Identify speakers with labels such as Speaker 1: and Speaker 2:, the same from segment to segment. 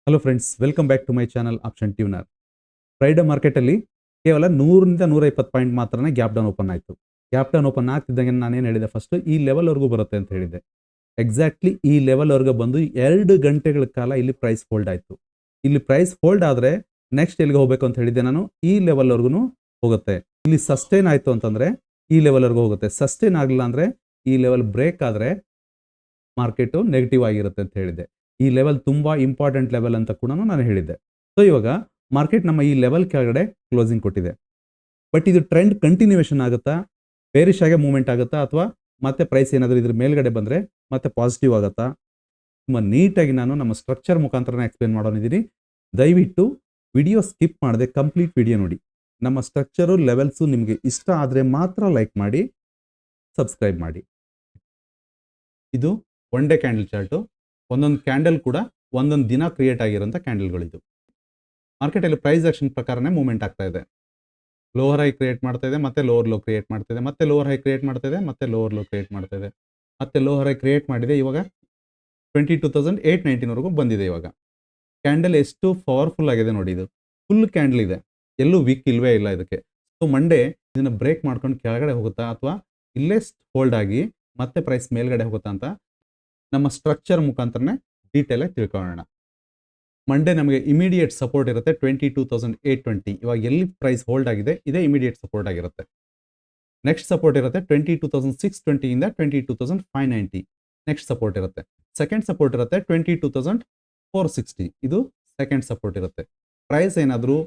Speaker 1: Hello friends, welcome back to my channel option tuner. Friday ಮಾರ್ಕೆಟಲ್ಲಿ ಕೇವಲ 100ರಿಂದ 120 point ಮಾತ್ರನೇ ಗ್ಯಾಪ್ ಡೌನ್ ಓಪನ್ ಆಯಿತು. ಗ್ಯಾಪ್ ಡೌನ್ ಓಪನ್ ಆಗ್ತಿದ್ದಂಗೆ ನಾನೇನು ಹೇಳಿದೆ, ಫಸ್ಟ್ ಈ ಲೆವೆಲ್ವರೆಗೂ ಬರುತ್ತೆ ಅಂತ ಹೇಳಿದ್ದೆ. ಎಕ್ಸಾಕ್ಟ್ಲಿ ಈ ಲೆವೆಲ್ವರೆಗೂ ಬಂದು 2 ಗಂಟೆಗಳ ಕಾಲ ಇಲ್ಲಿ ಪ್ರೈಸ್ ಹೋಲ್ಡ್ ಆಯಿತು. ಇಲ್ಲಿ ಪ್ರೈಸ್ ಹೋಲ್ಡ್ ಆದರೆ ನೆಕ್ಸ್ಟ್ ಎಲ್ಲಿಗೆ ಹೋಗಬೇಕು ಅಂತ ಹೇಳಿದ್ದೆ ನಾನು, ಈ ಲೆವೆಲ್ವರೆಗೂ ಹೋಗುತ್ತೆ. ಇಲ್ಲಿ ಸಸ್ಟೈನ್ ಆಯಿತು ಅಂತಂದರೆ ಈ ಲೆವೆಲ್ವರೆಗೂ ಹೋಗುತ್ತೆ. ಸಸ್ಟೈನ್ ಆಗಲಿಲ್ಲ ಅಂದರೆ ಈ ಲೆವೆಲ್ ಬ್ರೇಕ್ ಆದರೆ ಮಾರ್ಕೆಟು ನೆಗೆಟಿವ್ ಆಗಿರುತ್ತೆ ಅಂತ ಹೇಳಿದ್ದೆ. ಈ ಲೆವೆಲ್ ತುಂಬ ಇಂಪಾರ್ಟೆಂಟ್ ಲೆವೆಲ್ ಅಂತ ಕೂಡ ನಾನು ಹೇಳಿದ್ದೆ. ಸೊ ಇವಾಗ ಮಾರ್ಕೆಟ್ ನಮ್ಮ ಈ ಲೆವೆಲ್ ಕೆಳಗಡೆ ಕ್ಲೋಸಿಂಗ್ ಕೊಟ್ಟಿದೆ. ಬಟ್ ಇದು ಟ್ರೆಂಡ್ ಕಂಟಿನ್ಯೂಯೇಷನ್ ಆಗುತ್ತಾ, ಬೇರಿಶ್ ಆಗಿ ಮೂವ್ಮೆಂಟ್ ಆಗುತ್ತಾ, ಅಥವಾ ಮತ್ತೆ ಪ್ರೈಸ್ ಏನಾದರೂ ಇದ್ರ ಮೇಲ್ಗಡೆ ಬಂದರೆ ಮತ್ತೆ ಪಾಸಿಟಿವ್ ಆಗುತ್ತಾ, ತುಂಬ ನೀಟಾಗಿ ನಾನು ನಮ್ಮ ಸ್ಟ್ರಕ್ಚರ್ ಮುಖಾಂತರನೇ ಎಕ್ಸ್ಪ್ಲೇನ್ ಮಾಡೋನಿದ್ದೀನಿ. ದಯವಿಟ್ಟು ವಿಡಿಯೋ ಸ್ಕಿಪ್ ಮಾಡದೆ ಕಂಪ್ಲೀಟ್ ವಿಡಿಯೋ ನೋಡಿ. ನಮ್ಮ ಸ್ಟ್ರಕ್ಚರು ಲೆವೆಲ್ಸು ನಿಮಗೆ ಇಷ್ಟ ಆದರೆ ಮಾತ್ರ ಲೈಕ್ ಮಾಡಿ, ಸಬ್ಸ್ಕ್ರೈಬ್ ಮಾಡಿ. ಇದು ಒನ್ ಡೇ ಕ್ಯಾಂಡಲ್ ಚಾರ್ಟು. ಒಂದೊಂದು ಕ್ಯಾಂಡಲ್ ಕೂಡ ಒಂದೊಂದು ದಿನ ಕ್ರಿಯೇಟ್ ಆಗಿರೋಂಥ ಕ್ಯಾಂಡಲ್ಗಳಿದು. ಮಾರ್ಕೆಟಲ್ಲಿ ಪ್ರೈಸ್ ಆಕ್ಷನ್ ಪ್ರಕಾರನೇ ಮೂವ್ಮೆಂಟ್ ಆಗ್ತಾ ಇದೆ. ಲೋವರ್ ಹೈ ಕ್ರಿಯೇಟ್ ಮಾಡ್ತಾ ಇದೆ, ಮತ್ತೆ ಲೋವರ್ ಲೋ ಕ್ರಿಯೇಟ್ ಮಾಡ್ತಾ ಇದೆ, ಮತ್ತೆ ಲೋವರ್ ಹೈ ಕ್ರಿಯೇಟ್ ಮಾಡ್ತಾ ಇದೆ, ಮತ್ತೆ ಲೋವರ್ ಲೋ ಕ್ರಿಯೇಟ್ ಮಾಡ್ತಾ ಇದೆ, ಮತ್ತೆ ಲೋವರ್ ಹೈ ಕ್ರಿಯೇಟ್ ಮಾಡಿದೆ. ಇವಾಗ 22,819ವರೆಗೂ ಬಂದಿದೆ. ಇವಾಗ ಕ್ಯಾಂಡಲ್ ಎಷ್ಟು ಪವರ್ಫುಲ್ ಆಗಿದೆ ನೋಡಿ. ಇದು ಫುಲ್ ಕ್ಯಾಂಡಲ್ ಇದೆ, ಎಲ್ಲೂ ವೀಕ್ ಇಲ್ವೇ ಇಲ್ಲ ಇದಕ್ಕೆ. ಸೊ ಮಂಡೇ ಇದನ್ನು ಬ್ರೇಕ್ ಮಾಡ್ಕೊಂಡು ಕೆಳಗಡೆ ಹೋಗುತ್ತಾ ಅಥವಾ ಇಲ್ಲೇ ಹೋಲ್ಡ್ ಆಗಿ ಮತ್ತೆ ಪ್ರೈಸ್ ಮೇಲ್ಗಡೆ ಹೋಗುತ್ತಾ ಅಂತ ನಮ್ಮ ಸ್ಟ್ರಕ್ಚರ್ ಮುಖಾಂತರನೇ ಡೀಟೇಲ್ ಆಗಿ ತಿಳ್ಕೊಳ್ಳೋಣ. ಮಂಡೇ ನಮಗೆ ಇಮಿಡಿಯೇಟ್ ಸಪೋರ್ಟ್ ಇರುತ್ತೆ 22,820. ಇವಾಗ ಎಲ್ಲಿ ಪ್ರೈಸ್ ಹೋಲ್ಡ್ ಆಗಿದೆ ಇದೇ ಇಮಿಡಿಯೇಟ್ ಸಪೋರ್ಟ್ ಆಗಿರುತ್ತೆ. ನೆಕ್ಸ್ಟ್ ಸಪೋರ್ಟ್ ಇರುತ್ತೆ 22,620 ಇಂದ 22,590 ನೆಕ್ಸ್ಟ್ ಸಪೋರ್ಟ್ ಇರುತ್ತೆ. ಸೆಕೆಂಡ್ ಸಪೋರ್ಟ್ ಇರುತ್ತೆ 22,460. ಇದು ಸೆಕೆಂಡ್ ಸಪೋರ್ಟ್ ಇರುತ್ತೆ. ಪ್ರೈಸ್ ಏನಾದರೂ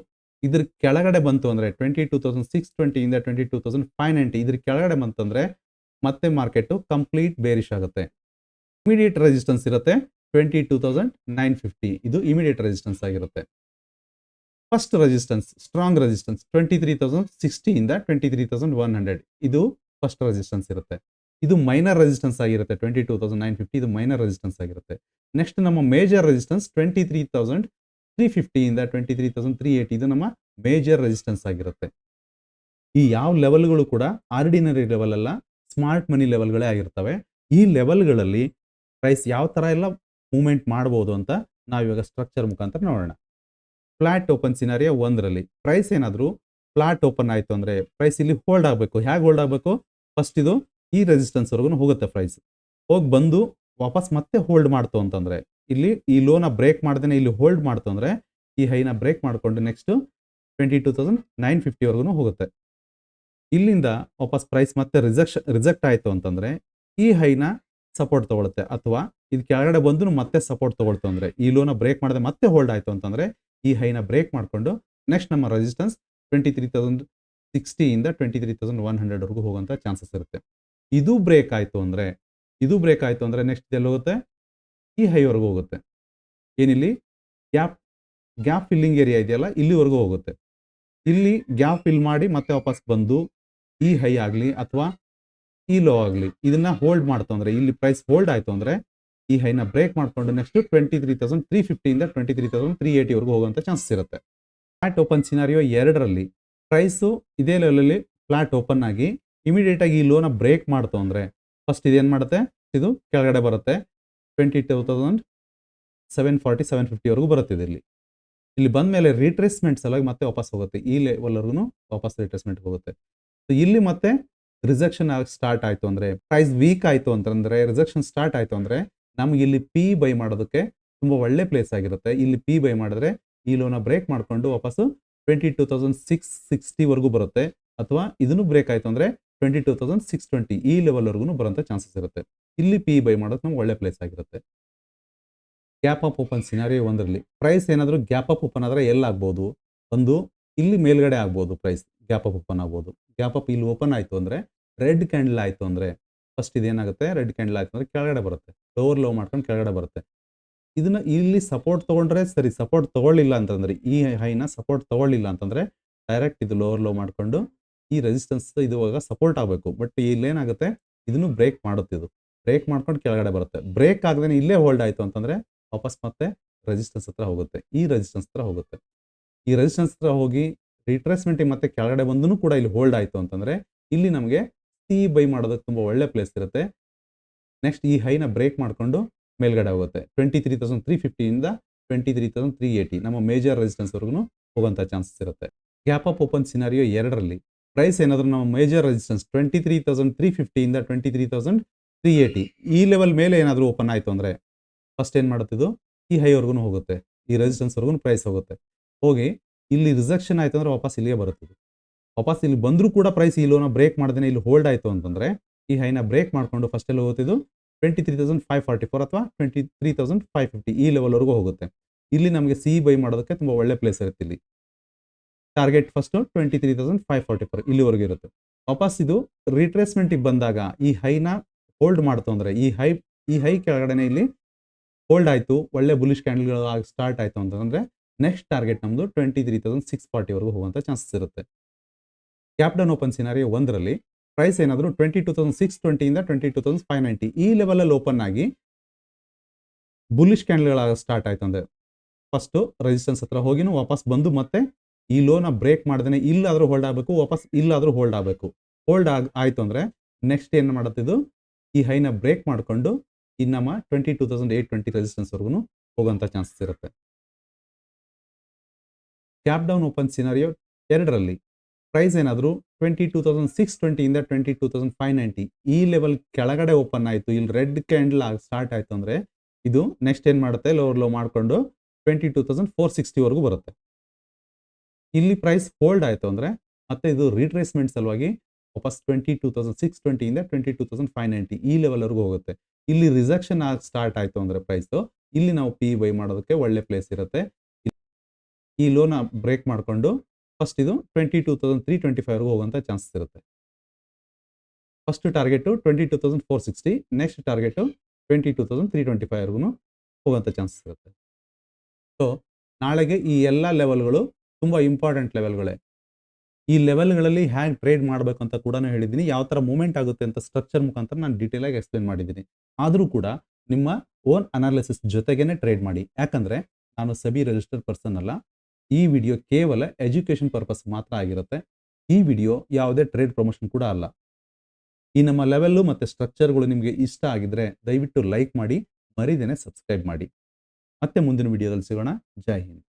Speaker 1: ಇದ್ರ ಕೆಳಗಡೆ ಬಂತು ಅಂದರೆ 22,620 ಇಂದ 22,590 ಇದ್ರ ಕೆಳಗಡೆ ಬಂತಂದರೆ ಮತ್ತೆ ಮಾರ್ಕೆಟು ಕಂಪ್ಲೀಟ್ ಬೇರಿಶ್ ಆಗುತ್ತೆ. ಇಮಿಡಿಯೇಟ್ ರೆಸಿಸ್ಟೆನ್ಸ್ ಇರುತ್ತೆ 22,950. ಇದು ಇಮಿಡಿಯೇಟ್ ರೆಸಿಸ್ಟೆನ್ಸ್ ಆಗಿರುತ್ತೆ. ಫಸ್ಟ್ ರೆಸಿಸ್ಟೆನ್ಸ್, ಸ್ಟ್ರಾಂಗ್ ರೆಸಿಸ್ಟೆನ್ಸ್ 23,060 ಇಂದ 23,100. ಇದು ಫಸ್ಟ್ ರೆಸಿಸ್ಟೆನ್ಸ್ ಇರುತ್ತೆ. ಇದು ಮೈನರ್ ರೆಸಿಸ್ಟೆನ್ಸ್ ಆಗಿರುತ್ತೆ 22,950. ಇದು ಮೈನರ್ ರೆಸಿಸ್ಟೆನ್ಸ್ ಆಗಿರುತ್ತೆ. ನೆಕ್ಸ್ಟ್ ನಮ್ಮ ಮೇಜರ್ ರೆಸಿಸ್ಟೆನ್ಸ್ 23,350 ಇಂದ 23,380. ಇದು ನಮ್ಮ ಮೇಜರ್ ರೆಸಿಸ್ಟೆನ್ಸ್ ಆಗಿರುತ್ತೆ. ಈ ಯಾವ ಲೆವೆಲ್ಗಳು ಕೂಡ ಆರ್ಡಿನರಿ ಲೆವೆಲ್ ಅಲ್ಲ, ಸ್ಮಾರ್ಟ್ ಮನಿ ಲೆವೆಲ್ಗಳೇ ಆಗಿರ್ತವೆ. ಈ ಲೆವೆಲ್ಗಳಲ್ಲಿ ಪ್ರೈಸ್ ಯಾವ ಥರ ಎಲ್ಲ ಮೂವ್ಮೆಂಟ್ ಮಾಡ್ಬೋದು ಅಂತ ನಾವಿವಾಗ ಸ್ಟ್ರಕ್ಚರ್ ಮುಖಾಂತರ ನೋಡೋಣ. ಫ್ಲಾಟ್ ಓಪನ್ ಸಿನಾರಿಯೋ 1ರಲ್ಲಿ ಪ್ರೈಸ್ ಏನಾದರೂ ಫ್ಲಾಟ್ ಓಪನ್ ಆಯಿತು ಅಂದರೆ ಪ್ರೈಸ್ ಇಲ್ಲಿ ಹೋಲ್ಡ್ ಆಗಬೇಕು. ಹೇಗೆ ಹೋಲ್ಡ್ ಆಗಬೇಕು? ಫಸ್ಟ್ ಇದು ಈ ರೆಸಿಸ್ಟೆನ್ಸ್ವರೆಗೂ ಹೋಗುತ್ತೆ. ಪ್ರೈಸ್ ಹೋಗಿ ಬಂದು ವಾಪಸ್ ಮತ್ತೆ ಹೋಲ್ಡ್ ಮಾಡ್ತು ಅಂತಂದರೆ, ಇಲ್ಲಿ ಈ ಲೋನ ಬ್ರೇಕ್ ಮಾಡ್ದೇ ಇಲ್ಲಿ ಹೋಲ್ಡ್ ಮಾಡ್ತು ಅಂದರೆ ಈ ಹೈನ ಬ್ರೇಕ್ ಮಾಡಿಕೊಂಡು ನೆಕ್ಸ್ಟು 22,950ವರೆಗೂ ಹೋಗುತ್ತೆ. ಇಲ್ಲಿಂದ ವಾಪಸ್ ಪ್ರೈಸ್ ಮತ್ತೆ ರಿಜೆಕ್ಟ್ ಆಯಿತು ಅಂತಂದರೆ ಈ ಹೈನ ಸಪೋರ್ಟ್ ತೊಗೊಳುತ್ತೆ, ಅಥವಾ ಇದು ಕೆಳಗಡೆ ಬಂದು ಮತ್ತೆ ಸಪೋರ್ಟ್ ತೊಗೊಳ್ತು ಅಂದರೆ, ಈ ಲೋನ ಬ್ರೇಕ್ ಮಾಡದೆ ಮತ್ತೆ ಹೋಲ್ಡ್ ಆಯಿತು ಅಂತಂದರೆ ಈ ಹೈನ ಬ್ರೇಕ್ ಮಾಡಿಕೊಂಡು ನೆಕ್ಸ್ಟ್ ನಮ್ಮ ರೆಸಿಸ್ಟೆನ್ಸ್ 23,060 ಇಂದ 23,100ವರೆಗೂ ಹೋಗುವಂಥ ಚಾನ್ಸಸ್ ಇರುತ್ತೆ. ಇದು ಬ್ರೇಕ್ ಆಯಿತು ಅಂದರೆ ನೆಕ್ಸ್ಟ್ ಎಲ್ಲಿ ಹೋಗುತ್ತೆ? ಈ ಹೈವರೆಗೂ ಹೋಗುತ್ತೆ. ಏನಿಲ್ಲಿ ಗ್ಯಾಪ್ ಫಿಲ್ಲಿಂಗ್ ಏರಿಯಾ ಇದೆಯಲ್ಲ, ಇಲ್ಲಿವರೆಗೂ ಹೋಗುತ್ತೆ. ಇಲ್ಲಿ ಗ್ಯಾಪ್ ಫಿಲ್ ಮಾಡಿ ಮತ್ತೆ ವಾಪಸ್ ಬಂದು ಈ ಹೈ ಆಗಲಿ ಅಥವಾ ಈ ಲೋ ಆಗಲಿ ಇದನ್ನ ಹೋಲ್ಡ್ ಮಾಡ್ತು ಅಂದರೆ, ಇಲ್ಲಿ ಪ್ರೈಸ್ ಹೋಲ್ಡ್ ಆಯಿತು ಅಂದರೆ ಈ ಹೈನ ಬ್ರೇಕ್ ಮಾಡಿಕೊಂಡು ನೆಕ್ಸ್ಟ್ 23,350 ಇಂದ 23,380ವರೆಗೂ ಹೋಗುವಂಥ ಚಾನ್ಸಸ್ ಇರುತ್ತೆ. ಫ್ಲಾಟ್ ಓಪನ್ ಸಿನಾರಿಯೋ 2ರಲ್ಲಿ ಪ್ರೈಸು ಇದೇ ಲೆವೆಲಲ್ಲಿ ಫ್ಲಾಟ್ ಓಪನ್ ಆಗಿ ಇಮಿಡಿಯೇಟಾಗಿ ಈ ಲೋನ ಬ್ರೇಕ್ ಮಾಡ್ತು ಅಂದರೆ ಫಸ್ಟ್ ಇದೇನು ಮಾಡುತ್ತೆ? ಇದು ಕೆಳಗಡೆ ಬರುತ್ತೆ 22,740 750ವರೆಗೂ ಬರುತ್ತೆ. ಇಲ್ಲಿ ಬಂದ ಮೇಲೆ ರಿಟ್ರೇಸ್ಮೆಂಟ್ ಸಲುವಾಗಿ ಮತ್ತೆ ವಾಪಸ್ ಹೋಗುತ್ತೆ. ಈ ಲೆವೆಲ್ವರೆಗೂ ವಾಪಸ್ ರಿಟ್ರೇಸ್ಮೆಂಟ್ ಹೋಗುತ್ತೆ. ಸೊ ಇಲ್ಲಿ ಮತ್ತೆ ರಿಜೆಕ್ಷನ್ ಆಗಿ ಸ್ಟಾರ್ಟ್ ಆಯಿತು ಅಂದರೆ, ಪ್ರೈಸ್ ವೀಕ್ ಆಯಿತು ಅಂತಂದರೆ, ರಿಜೆಕ್ಷನ್ ಸ್ಟಾರ್ಟ್ ಆಯಿತು ಅಂದರೆ ನಮಗೆ ಇಲ್ಲಿ ಪಿ ಬೈ ಮಾಡೋದಕ್ಕೆ ತುಂಬ ಒಳ್ಳೆ ಪ್ಲೇಸ್ ಆಗಿರುತ್ತೆ. ಇಲ್ಲಿ ಪಿ ಬೈ ಮಾಡಿದ್ರೆ ಈ ಲೋನ ಬ್ರೇಕ್ ಮಾಡಿಕೊಂಡು ವಾಪಸ್ಸು 22,660ವರೆಗೂ ಬರುತ್ತೆ, ಅಥವಾ ಇದನ್ನು ಬ್ರೇಕ್ ಆಯಿತು ಅಂದರೆ 22,620 ಈ ಲೆವೆಲ್ವರೆಗೂ ಬರೋಂಥ ಚಾನ್ಸಸ್ ಇರುತ್ತೆ. ಇಲ್ಲಿ ಪಿ ಬೈ ಮಾಡೋದು ನಮ್ಗೆ ಒಳ್ಳೆ ಪ್ಲೇಸ್ ಆಗಿರುತ್ತೆ. ಗ್ಯಾಪ್ ಅಪ್ ಓಪನ್ ಸಿನಾರಿಯೋ 1ರಲ್ಲಿ ಪ್ರೈಸ್ ಏನಾದರೂ ಗ್ಯಾಪ್ ಅಪ್ ಓಪನ್ ಆದರೆ ಎಲ್ಲಾಗ್ಬೋದು? ಒಂದು ಇಲ್ಲಿ ಮೇಲ್ಗಡೆ ಆಗ್ಬೋದು, ಪ್ರೈಸ್ ಗ್ಯಾಪ್ ಅಪ್ ಓಪನ್ ಆಗ್ಬೋದು. ಗ್ಯಾಪ್ ಅಪ್ ಇಲ್ಲಿ ಓಪನ್ ಆಯಿತು ಅಂದರೆ, ರೆಡ್ ಕ್ಯಾಂಡಲ್ ಆಯಿತು ಅಂದರೆ ಫಸ್ಟ್ ಇದೇನಾಗುತ್ತೆ? ರೆಡ್ ಕ್ಯಾಂಡಲ್ ಆಯಿತು ಅಂದರೆ ಕೆಳಗಡೆ ಬರುತ್ತೆ, ಲೋವರ್ ಲೋ ಮಾಡ್ಕೊಂಡು ಕೆಳಗಡೆ ಬರುತ್ತೆ. ಇದನ್ನು ಇಲ್ಲಿ ಸಪೋರ್ಟ್ ತೊಗೊಂಡ್ರೆ ಸರಿ, ಸಪೋರ್ಟ್ ತೊಗೊಳ್ಳಿಲ್ಲ ಅಂತಂದರೆ, ಈ ಹೈನ ಸಪೋರ್ಟ್ ತೊಗೊಳ್ಳಿಲ್ಲ ಅಂತಂದರೆ ಡೈರೆಕ್ಟ್ ಇದು ಲೋವರ್ ಲೋ ಮಾಡಿಕೊಂಡು ಈ ರೆಸಿಸ್ಟೆನ್ಸ್ ಇದು ಇವಾಗ ಸಪೋರ್ಟ್ ಆಗಬೇಕು. ಬಟ್ ಇಲ್ಲೇನಾಗುತ್ತೆ? ಇದನ್ನು ಬ್ರೇಕ್ ಮಾಡುತ್ತೆ. ಇದು ಬ್ರೇಕ್ ಮಾಡ್ಕೊಂಡು ಕೆಳಗಡೆ ಬರುತ್ತೆ. ಬ್ರೇಕ್ ಆಗದೇ ಇಲ್ಲೇ ಹೋಲ್ಡ್ ಆಯಿತು ಅಂತಂದರೆ ವಾಪಸ್ ಮತ್ತೆ ರೆಸಿಸ್ಟೆನ್ಸ್ ಹತ್ರ ಹೋಗುತ್ತೆ. ಈ ರೆಸಿಸ್ಟೆನ್ಸ್ ಹತ್ರ ಹೋಗುತ್ತೆ. ಈ ರೆಸಿಸ್ಟೆನ್ಸ್ ಹತ್ರ ಹೋಗಿ ರಿಟ್ರೇಸ್ಮೆಂಟಿಗೆ ಮತ್ತೆ ಕೆಳಗಡೆ ಬಂದೂ ಕೂಡ ಇಲ್ಲಿ ಹೋಲ್ಡ್ ಆಯಿತು ಅಂತಂದರೆ ಇಲ್ಲಿ ನಮಗೆ ಸಿ ಬೈ ಮಾಡೋದಕ್ಕೆ ತುಂಬ ಒಳ್ಳೆ ಪ್ಲೇಸ್ ಇರುತ್ತೆ. ನೆಕ್ಸ್ಟ್ ಈ ಹೈನ ಬ್ರೇಕ್ ಮಾಡಿಕೊಂಡು ಮೇಲ್ಗಡೆ ಹೋಗುತ್ತೆ 23,350 ಇಂದ 23,380 ನಮ್ಮ ಮೇಜರ್ ರೆಸಿಸ್ಟೆನ್ಸ್ವರೆಗೂ ಹೋಗುವಂಥ ಚಾನ್ಸಸ್ ಇರುತ್ತೆ. ಗ್ಯಾಪ್ ಅಪ್ ಓಪನ್ ಸಿನಾರಿಯೋ 2ರಲ್ಲಿ ಪ್ರೈಸ್ ಏನಾದರೂ ನಮ್ಮ ಮೇಜರ್ ರೆಸಿಸ್ಟೆನ್ಸ್ 23,350 ಇಂದ 23,380 ಈ ಲೆವೆಲ್ ಮೇಲೆ ಏನಾದರೂ ಓಪನ್ ಆಯಿತು ಅಂದರೆ ಫಸ್ಟ್ ಏನು ಮಾಡುತ್ತಿದ್ದು ಈ ಹೈವರೆಗೂ ಹೋಗುತ್ತೆ, ಈ ರೆಸಿಸ್ಟೆನ್ಸ್ವರೆಗೂ ಪ್ರೈಸ್ ಹೋಗುತ್ತೆ. ಹೋಗಿ ಇಲ್ಲಿ ರಿಜೆಕ್ಷನ್ ಆಯಿತು ಅಂದರೆ ವಾಪಸ್ ಇಲ್ಲಿಗೆ ಬರುತ್ತದೆ. ವಾಪಸ್ ಇಲ್ಲಿ ಬಂದರೂ ಕೂಡ ಪ್ರೈಸ್ ಈ ಲೋನ ಬ್ರೇಕ್ ಮಾಡ್ದೇ ಇಲ್ಲಿ ಹೋಲ್ಡ್ ಆಯಿತು ಅಂತಂದರೆ ಈ ಹೈನ ಬ್ರೇಕ್ ಮಾಡಿಕೊಂಡು ಫಸ್ಟ್ ಎಲ್ಲ ಹೋಗ್ತಿದ್ದು 23,544 ಅಥವಾ 23,550 ಈ ಲೆವೆಲ್ವರೆಗೂ ಹೋಗುತ್ತೆ. ಇಲ್ಲಿ ನಮಗೆ ಸಿ ಬೈ ಮಾಡೋದಕ್ಕೆ ತುಂಬ ಒಳ್ಳೆ ಪ್ಲೇಸ್ ಇರುತ್ತೆ. ಇಲ್ಲಿ ಟಾರ್ಗೆಟ್ ಫಸ್ಟು 23,544 ಇಲ್ಲಿವರೆಗೂ ಇರುತ್ತೆ. ವಾಪಸ್ ಇದು ರಿಟ್ರೇಸ್ಮೆಂಟಿಗೆ ಬಂದಾಗ ಈ ಹೈನ ಹೋಲ್ಡ್ ಮಾಡ್ತು ಅಂದರೆ ಈ ಹೈ ಕೆಳಗಡೆನೆ ಇಲ್ಲಿ ಹೋಲ್ಡ್ ಆಯಿತು, ಒಳ್ಳೆ ಬುಲಿಶ್ ಕ್ಯಾಂಡಲ್ಗಳು ಸ್ಟಾರ್ಟ್ ಆಯಿತು ಅಂತಂದರೆ ನೆಕ್ಸ್ಟ್ ಟಾರ್ಗೆಟ್ ನಮ್ಮದು 23,640ವರೆಗೂ ಹೋಗುವಂಥ ಚಾನ್ಸಸ್ ಇರುತ್ತೆ. ಗ್ಯಾಪ್ ಡೌನ್ ಓಪನ್ ಸಿನಾರಿಯೋ 1ರಲ್ಲಿ ಪ್ರೈಸ್ ಏನಾದರೂ 22,620 ಇಂದ 22,590 ಈ ಲೆವೆಲಲ್ಲಿ ಓಪನ್ ಆಗಿ ಬುಲಿಶ್ ಕ್ಯಾಂಡಲ್ಗಳಾಗ ಸ್ಟಾರ್ಟ್ ಆಯಿತು ಅಂದರೆ ಫಸ್ಟು ರೆಸಿಸ್ಟೆನ್ಸ್ ಹತ್ರ ಹೋಗಿನೂ ವಾಪಸ್ ಬಂದು ಮತ್ತೆ ಈ ಲೋನ ಬ್ರೇಕ್ ಮಾಡ್ದೇ ಇಲ್ಲಾದರೂ ಹೋಲ್ಡ್ ಆಗಬೇಕು, ವಾಪಸ್ ಇಲ್ಲಾದರೂ ಹೋಲ್ಡ್ ಆಗಬೇಕು. ಹೋಲ್ಡ್ ಆಯಿತು ಅಂದರೆ ನೆಕ್ಸ್ಟ್ ಏನು ಮಾಡುತ್ತಿದ್ದು ಈ ಹೈನ ಬ್ರೇಕ್ ಮಾಡಿಕೊಂಡು ಈ ನಮ್ಮ 22,820 ರೆಸಿಸ್ಟೆನ್ಸ್ವರೆಗೂ ಹೋಗುವಂಥ ಚಾನ್ಸಸ್ ಇರುತ್ತೆ. ಗ್ಯಾಪ್ ಡೌನ್ ಓಪನ್ ಸಿನಾರಿಯೋ 2ರಲ್ಲಿ ಪ್ರೈಸ್ ಏನಾದರೂ 22,620 ಇಂದ 22,590 ಈ ಲೆವೆಲ್ ಕೆಳಗಡೆ ಓಪನ್ ಆಯಿತು, ಇಲ್ಲಿ ರೆಡ್ ಕ್ಯಾಂಡಲ್ ಸ್ಟಾರ್ಟ್ ಆಯಿತು ಅಂದರೆ ಇದು ನೆಕ್ಸ್ಟ್ ಏನು ಮಾಡುತ್ತೆ ಲೋವರ್ ಲೋ ಮಾಡಿಕೊಂಡು 22,460ವರೆಗೂ ಬರುತ್ತೆ. ಇಲ್ಲಿ ಪ್ರೈಸ್ ಹೋಲ್ಡ್ ಆಯಿತು ಅಂದರೆ ಮತ್ತೆ ಇದು ರಿಟ್ರೇಸ್ಮೆಂಟ್ ಸಲುವಾಗಿ ವಾಪಸ್ 22,620 ಇಂದ 22,590 ಈ ಲೆವೆಲ್ವರೆಗೂ ಹೋಗುತ್ತೆ. ಇಲ್ಲಿ ರಿಜೆಕ್ಷನ್ ಸ್ಟಾರ್ಟ್ ಆಯಿತು ಅಂದರೆ ಪ್ರೈಸು ಇಲ್ಲಿ ನಾವು ಪಿ ಬೈ ಮಾಡೋದಕ್ಕೆ ಒಳ್ಳೆ ಪ್ಲೇಸ್ ಇರುತ್ತೆ. ಈ ಲೋನ ಬ್ರೇಕ್ ಮಾಡಿಕೊಂಡು ಫಸ್ಟ್ ಇದು 22,325ವರೆಗೂ ಹೋಗುವಂಥ ಚಾನ್ಸಸ್ ಇರುತ್ತೆ. ಫಸ್ಟ್ ಟಾರ್ಗೆಟು 22,460, ನೆಕ್ಸ್ಟ್ ಟಾರ್ಗೆಟು 22,325ವರೆಗೂ ಹೋಗುವಂಥ ಚಾನ್ಸಸ್ ಇರುತ್ತೆ. ಸೊ ನಾಳೆಗೆ ಈ ಎಲ್ಲ ಲೆವೆಲ್ಗಳು ತುಂಬ ಇಂಪಾರ್ಟೆಂಟ್ ಲೆವೆಲ್ಗಳೇ. ಈ ಲೆವೆಲ್ಗಳಲ್ಲಿ ಹ್ಯಾಂಗೆ ಟ್ರೇಡ್ ಮಾಡಬೇಕು ಅಂತ ಕೂಡ ಹೇಳಿದ್ದೀನಿ, ಯಾವ ಥರ ಮೂವ್ಮೆಂಟ್ ಆಗುತ್ತೆ ಅಂತ ಸ್ಟ್ರಕ್ಚರ್ ಮುಖಾಂತರ ನಾನು ಡೀಟೇಲಾಗಿ ಎಕ್ಸ್ಪ್ಲೇನ್ ಮಾಡಿದ್ದೀನಿ. ಆದರೂ ಕೂಡ ನಿಮ್ಮ ಓನ್ ಅನಾಲಿಸಿಸ್ ಜೊತೆಗೇ ಟ್ರೇಡ್ ಮಾಡಿ, ಯಾಕಂದರೆ ನಾನು ಸೆಬಿ ರಿಜಿಸ್ಟರ್ಡ್ ಪರ್ಸನ್ ಅಲ್ಲ. ಈ ವಿಡಿಯೋ ಕೇವಲ ಎಜುಕೇಷನ್ ಪರ್ಪಸ್ ಮಾತ್ರ ಆಗಿರುತ್ತೆ. ಈ ವಿಡಿಯೋ ಯಾವುದೇ ಟ್ರೇಡ್ ಪ್ರಮೋಷನ್ ಕೂಡ ಅಲ್ಲ. ಈ ನಮ್ಮ ಲೆವೆಲ್ಲು ಮತ್ತು ಸ್ಟ್ರಕ್ಚರ್ಗಳು ನಿಮಗೆ ಇಷ್ಟ ಆಗಿದ್ರೆ ದಯವಿಟ್ಟು ಲೈಕ್ ಮಾಡಿ, ಮರಿದೇನೆ ಸಬ್ಸ್ಕ್ರೈಬ್ ಮಾಡಿ. ಮತ್ತೆ ಮುಂದಿನ ವಿಡಿಯೋದಲ್ಲಿ ಸಿಗೋಣ. ಜೈ ಹಿಂದ್.